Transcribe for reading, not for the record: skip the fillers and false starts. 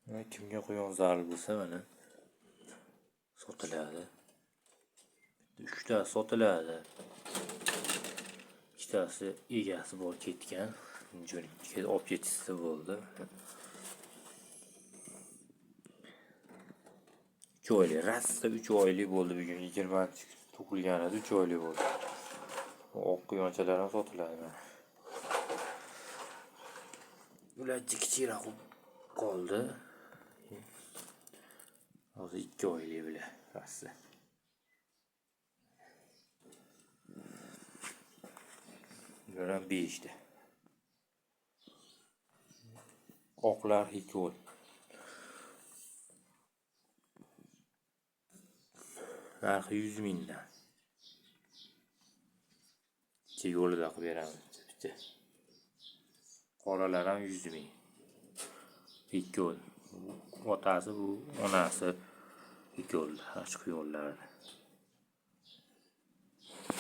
Kimga quyon zarur bo'lsa mana sotiladi. 3 ta sotiladi. Ikkitasi egasi bor ketgan. Jo'natga olib ketishsa bo'ldi. 3 oylik, rasta 3 oylik bo'ldi bugun 20 tug'ilganida 3 oylik bo'ldi. Oq quyonchalar ham sotiladi. Ular kichikroq qoldi. Hozir 2 oylik bular rasta. Bular ham 5 ta. Oqlar hikol. Narxi 100 mingdan. Yo'lida qilib beramiz bitta. Qoralar ham 100 ming. Hikol. Otasi bu, onasi hikol, ochq yo'llarda.